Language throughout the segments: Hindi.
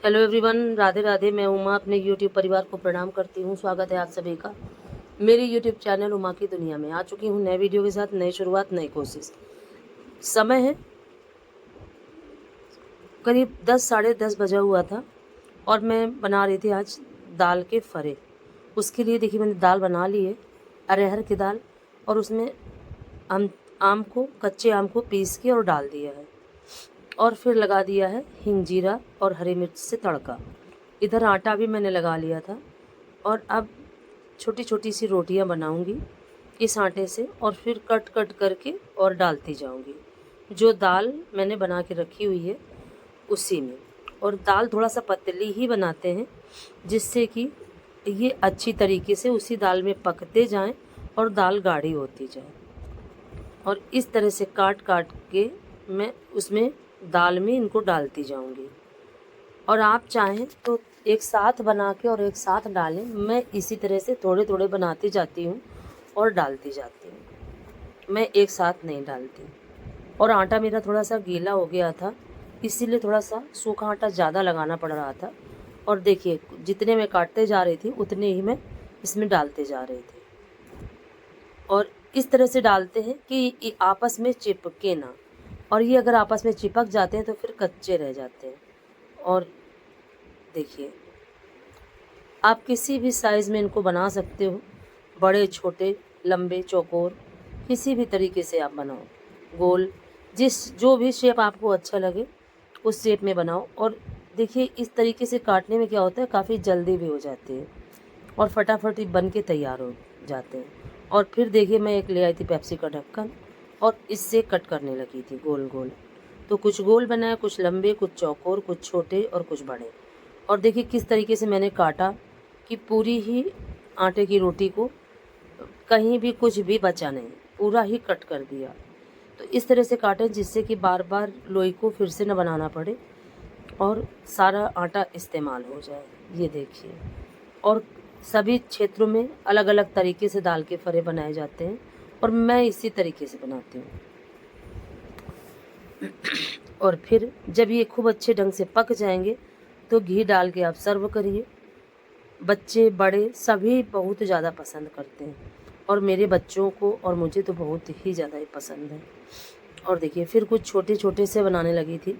Hello everyone, Radhe Radhe. मैं उमा अपने यूट्यूब परिवार को प्रणाम करती हूँ। स्वागत है आप सभी का मेरे यूट्यूब चैनल उमा की दुनिया में। आ चुकी हूँ नए वीडियो के साथ, नई शुरुआत, नई कोशिश। समय है करीब 10 साढ़े 10 बजा हुआ था और मैं बना रही थी आज दाल के फरे। उसके लिए देखिए मैंने दाल बना ली है, अरहर की दाल, और उसमें कच्चे आम को पीस के और डाल दिया है, और फिर लगा दिया है हिंग जीरा और हरी मिर्च से तड़का। इधर आटा भी मैंने लगा लिया था और अब छोटी छोटी सी रोटियां बनाऊंगी इस आटे से, और फिर कट कट करके और डालती जाऊंगी जो दाल मैंने बना के रखी हुई है उसी में। और दाल थोड़ा सा पतली ही बनाते हैं जिससे कि ये अच्छी तरीके से उसी दाल में पकते जाएं और दाल गाढ़ी होती जाए। और इस तरह से काट काट के मैं उसमें दाल में इनको डालती जाऊंगी। और आप चाहें तो एक साथ बना के और एक साथ डालें। मैं इसी तरह से थोड़े थोड़े बनाती जाती हूँ और डालती जाती हूँ, मैं एक साथ नहीं डालती। और आटा मेरा थोड़ा सा गीला हो गया था, इसीलिए थोड़ा सा सूखा आटा ज़्यादा लगाना पड़ रहा था। और देखिए जितने मैं काटते जा रही थी उतने ही मैं इसमें डालते जा रही थी। और इस तरह से डालते हैं कि ये आपस में चिपके ना, और ये अगर आपस में चिपक जाते हैं तो फिर कच्चे रह जाते हैं। और देखिए आप किसी भी साइज़ में इनको बना सकते हो, बड़े छोटे लंबे चौकोर, किसी भी तरीके से आप बनाओ, गोल, जो भी शेप आपको अच्छा लगे उस शेप में बनाओ। और देखिए इस तरीके से काटने में क्या होता है, काफ़ी जल्दी भी हो जाती है और फटाफट ही बन के तैयार हो जाते हैं। और फिर देखिए मैं एक ले आई थी पेप्सी का ढक्कन और इससे कट करने लगी थी गोल गोल। तो कुछ गोल बनाए, कुछ लंबे, कुछ चौकोर, कुछ छोटे और कुछ बड़े। और देखिए किस तरीके से मैंने काटा कि पूरी ही आटे की रोटी को कहीं भी कुछ भी बचा नहीं, पूरा ही कट कर दिया। तो इस तरह से काटें जिससे कि बार बार लोई को फिर से न बनाना पड़े और सारा आटा इस्तेमाल हो जाए। ये देखिए, और सभी क्षेत्रों में अलग अलग तरीके से दाल के फरे बनाए जाते हैं और मैं इसी तरीके से बनाती हूँ। और फिर जब ये खूब अच्छे ढंग से पक जाएंगे तो घी डाल के आप सर्व करिए। बच्चे बड़े सभी बहुत ज़्यादा पसंद करते हैं और मेरे बच्चों को और मुझे तो बहुत ही ज़्यादा ही पसंद है। और देखिए फिर कुछ छोटे छोटे से बनाने लगी थी।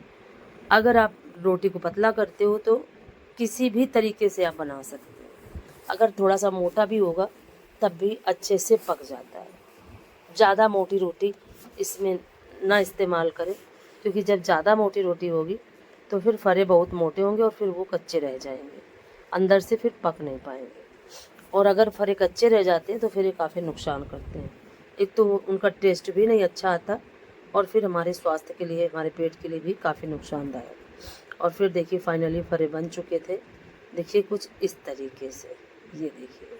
अगर आप रोटी को पतला करते हो तो किसी भी तरीके से आप बना सकते हैं, अगर थोड़ा सा मोटा भी होगा तब भी अच्छे से पक जाता है। ज़्यादा मोटी रोटी इसमें ना इस्तेमाल करें, क्योंकि जब ज़्यादा मोटी रोटी होगी तो फिर फरे बहुत मोटे होंगे और फिर वो कच्चे रह जाएंगे, अंदर से फिर पक नहीं पाएंगे। और अगर फरे कच्चे रह जाते हैं तो फिर ये काफ़ी नुकसान करते हैं। एक तो उनका टेस्ट भी नहीं अच्छा आता और फिर हमारे स्वास्थ्य के लिए, हमारे पेट के लिए भी काफ़ी नुकसानदायक। और फिर देखिए फाइनली फरे बन चुके थे, देखिए कुछ इस तरीके से। ये देखिए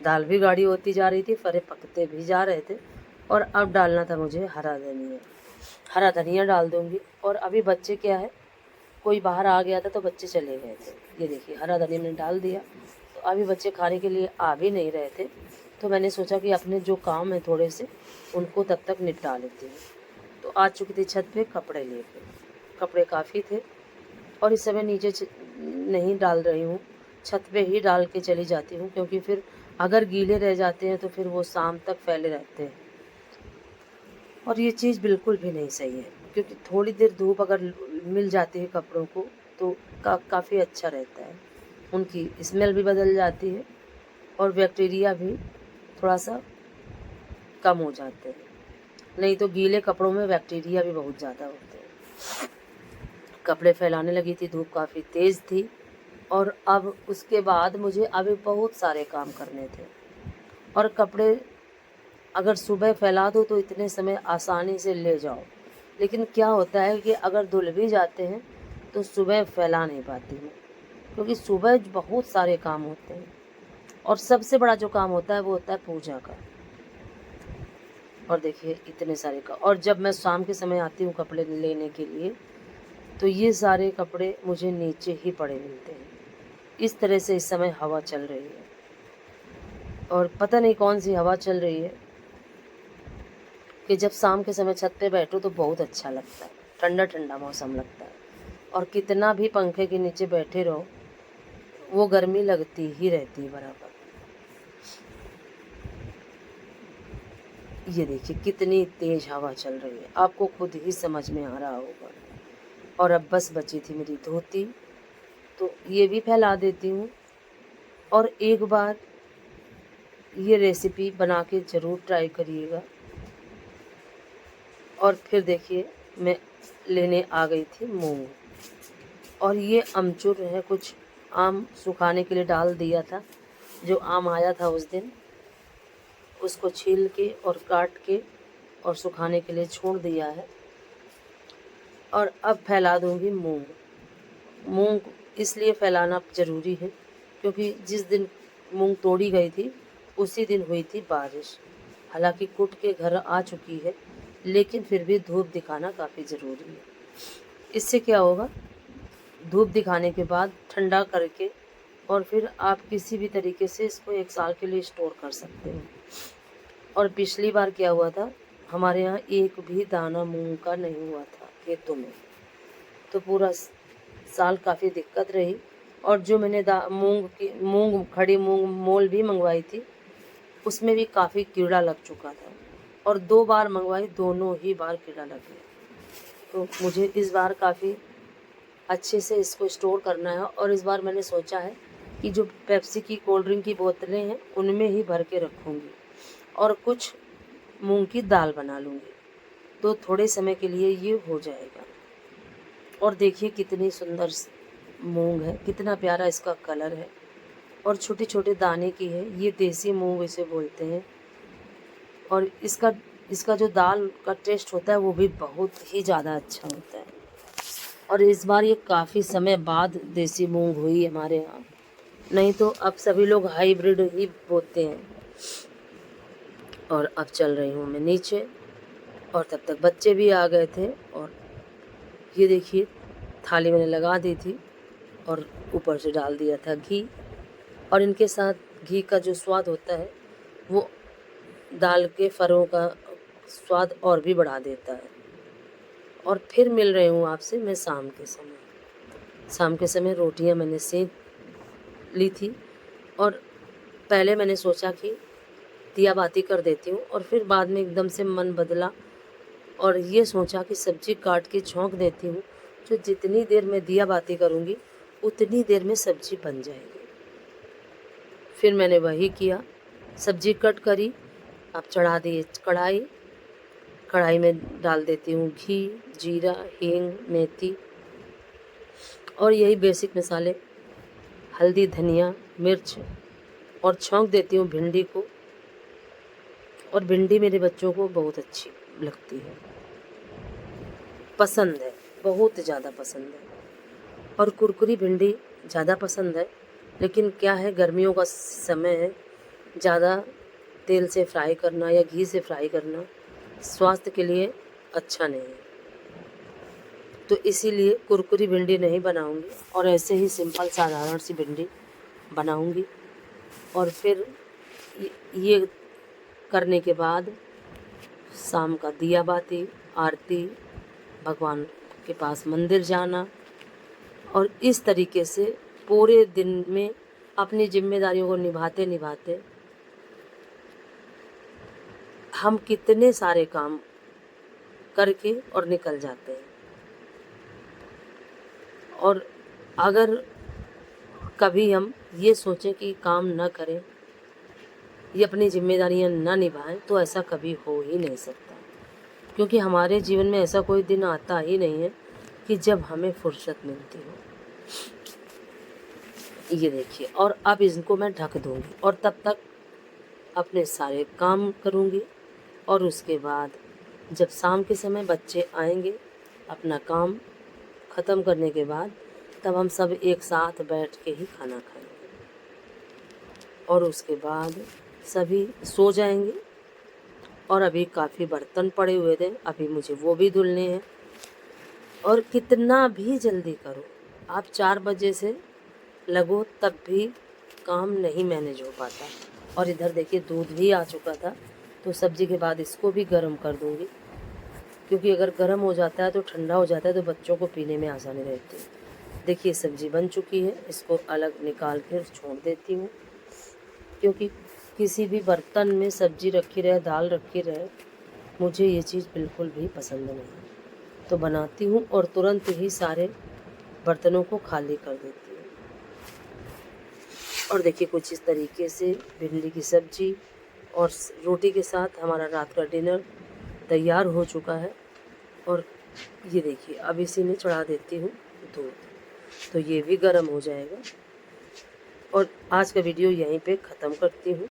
दाल भी गाढ़ी होती जा रही थी, फरे पकते भी जा रहे थे। और अब डालना था मुझे हरा धनिया। हरा धनिया डाल दूँगी। और अभी बच्चे क्या है, कोई बाहर आ गया था तो बच्चे चले गए थे। ये देखिए हरा धनिया मैंने डाल दिया, तो अभी बच्चे खाने के लिए आ भी नहीं रहे थे, तो मैंने सोचा कि अपने जो काम है थोड़े से उनको तब तक निपटा लेती हूँ। तो आ चुकी थी छत पे कपड़े लेके। कपड़े काफ़ी थे और इस समय नीचे नहीं डाल रही हूँ, छत पे ही डाल के चली जाती हूँ, क्योंकि फिर अगर गीले रह जाते हैं तो फिर वो शाम तक फैले रहते हैं और ये चीज़ बिल्कुल भी नहीं सही है। क्योंकि थोड़ी देर धूप अगर मिल जाती है कपड़ों को तो काफ़ी अच्छा रहता है, उनकी स्मेल भी बदल जाती है और बैक्टीरिया भी थोड़ा सा कम हो जाते हैं। नहीं तो गीले कपड़ों में बैक्टीरिया भी बहुत ज़्यादा होते हैं। कपड़े फैलाने लगी थी, धूप काफ़ी तेज़ थी और अब उसके बाद मुझे अभी बहुत सारे काम करने थे। और कपड़े अगर सुबह फैला दो तो इतने समय आसानी से ले जाओ, लेकिन क्या होता है कि अगर धुल भी जाते हैं तो सुबह फैला नहीं पाती हूँ, क्योंकि सुबह बहुत सारे काम होते हैं और सबसे बड़ा जो काम होता है वो होता है पूजा का। और देखिए इतने सारे का, और जब मैं शाम के समय आती हूँ कपड़े लेने के लिए तो ये सारे कपड़े मुझे नीचे ही पड़े मिलते हैं। इस तरह से इस समय हवा चल रही है और पता नहीं कौन सी हवा चल रही है कि जब शाम के समय छत पे बैठो तो बहुत अच्छा लगता है, ठंडा ठंडा मौसम लगता है। और कितना भी पंखे के नीचे बैठे रहो वो गर्मी लगती ही रहती है बराबर। ये देखिए कितनी तेज हवा चल रही है, आपको खुद ही समझ में आ रहा होगा। और अब बस बची थी मेरी धोती, तो ये भी फैला देती हूँ। और एक बार ये रेसिपी बना के ज़रूर ट्राई करिएगा। और फिर देखिए मैं लेने आ गई थी मूंग, और ये अमचूर है, कुछ आम सुखाने के लिए डाल दिया था, जो आम आया था उस दिन उसको छील के और काट के और सुखाने के लिए छोड़ दिया है। और अब फैला दूंगी मूंग। मूंग इसलिए फैलाना ज़रूरी है क्योंकि जिस दिन मूंग तोड़ी गई थी उसी दिन हुई थी बारिश। हालांकि कुट के घर आ चुकी है, लेकिन फिर भी धूप दिखाना काफ़ी ज़रूरी है। इससे क्या होगा, धूप दिखाने के बाद ठंडा करके और फिर आप किसी भी तरीके से इसको 1 साल के लिए स्टोर कर सकते हो। और पिछली बार क्या हुआ था, हमारे यहाँ एक भी दाना मूंग का नहीं हुआ था खेतों में, तो पूरा साल काफ़ी दिक्कत रही। और जो मैंने मूंग खड़ी मूंग मोल भी मंगवाई थी उसमें भी काफ़ी कीड़ा लग चुका था, और 2 बार मंगवाई, दोनों ही बार कीड़ा लग गया। तो मुझे इस बार काफ़ी अच्छे से इसको स्टोर करना है। और इस बार मैंने सोचा है कि जो पेप्सी की कोल्ड ड्रिंक की बोतलें हैं उनमें ही भर के रखूँगी और कुछ मूंग की दाल बना लूँगी, तो थोड़े समय के लिए ये हो जाएगा। और देखिए कितनी सुंदर मूंग है, कितना प्यारा इसका कलर है, और छोटे छोटे दाने की है। ये देसी मूंग इसे बोलते हैं। और इसका जो दाल का टेस्ट होता है वो भी बहुत ही ज़्यादा अच्छा होता है। और इस बार ये काफ़ी समय बाद देसी मूंग हुई हमारे यहाँ, नहीं तो अब सभी लोग हाइब्रिड ही बोते हैं। और अब चल रही हूँ मैं नीचे, और तब तक बच्चे भी आ गए थे। और ये देखिए थाली मैंने लगा दी थी और ऊपर से डाल दिया था घी, और इनके साथ घी का जो स्वाद होता है वो दाल के फरों का स्वाद और भी बढ़ा देता है। और फिर मिल रही हूँ आपसे मैं शाम के समय रोटियां मैंने सेक ली थी, और पहले मैंने सोचा कि दिया बाती कर देती हूँ, और फिर बाद में एकदम से मन बदला और ये सोचा कि सब्जी काट के छौंक देती हूँ, जो जितनी देर मैं दिया बाती करूँगी उतनी देर में सब्जी बन जाएगी। फिर मैंने वही किया, सब्जी कट करी, अब चढ़ा दिए कढ़ाई में डाल देती हूँ घी, जीरा, हींग, मेथी और यही बेसिक मसाले, हल्दी, धनिया, मिर्च, और छौंक देती हूँ भिंडी को। और भिंडी मेरे बच्चों को बहुत अच्छी लगती है, पसंद है, बहुत ज़्यादा पसंद है। और कुरकुरी भिंडी ज़्यादा पसंद है, लेकिन क्या है गर्मियों का समय है, ज़्यादा तेल से फ्राई करना या घी से फ्राई करना स्वास्थ्य के लिए अच्छा नहीं है, तो इसीलिए कुरकुरी भिंडी नहीं बनाऊंगी और ऐसे ही सिंपल साधारण सी भिंडी बनाऊंगी। और फिर ये करने के बाद शाम का दिया बाती, आरती, भगवान के पास मंदिर जाना, और इस तरीके से पूरे दिन में अपनी जिम्मेदारियों को निभाते निभाते हम कितने सारे काम करके और निकल जाते हैं। और अगर कभी हम ये सोचें कि काम न करें, ये अपनी जिम्मेदारियां न निभाएं, तो ऐसा कभी हो ही नहीं सकता, क्योंकि हमारे जीवन में ऐसा कोई दिन आता ही नहीं है कि जब हमें फुर्सत मिलती हो। ये देखिए, और अब इनको मैं ढक दूंगी और तब तक अपने सारे काम करूंगी। और उसके बाद जब शाम के समय बच्चे आएंगे अपना काम ख़त्म करने के बाद, तब हम सब एक साथ बैठ के ही खाना खाएंगे, और उसके बाद सभी सो जाएंगे। और अभी काफ़ी बर्तन पड़े हुए थे, अभी मुझे वो भी धुलने हैं। और कितना भी जल्दी करो, आप 4 बजे से लगो तब भी काम नहीं मैनेज हो पाता। और इधर देखिए दूध भी आ चुका था, तो सब्जी के बाद इसको भी गर्म कर दूंगी, क्योंकि अगर गर्म हो जाता है तो ठंडा हो जाता है, तो बच्चों को पीने में आसानी रहती है। देखिए सब्जी बन चुकी है, इसको अलग निकाल कर छोड़ देती हूँ, क्योंकि किसी भी बर्तन में सब्जी रखी रहे, दाल रखी रहे, मुझे ये चीज़ बिल्कुल भी पसंद नहीं। तो बनाती हूँ और तुरंत ही सारे बर्तनों को खाली कर देती हूँ। और देखिए कुछ इस तरीके से भिंडी की सब्जी और रोटी के साथ हमारा रात का डिनर तैयार हो चुका है। और ये देखिए अब इसी में चढ़ा देती हूँ दूध, तो ये भी गर्म हो जाएगा। और आज का वीडियो यहीं पे ख़त्म करती हूँ।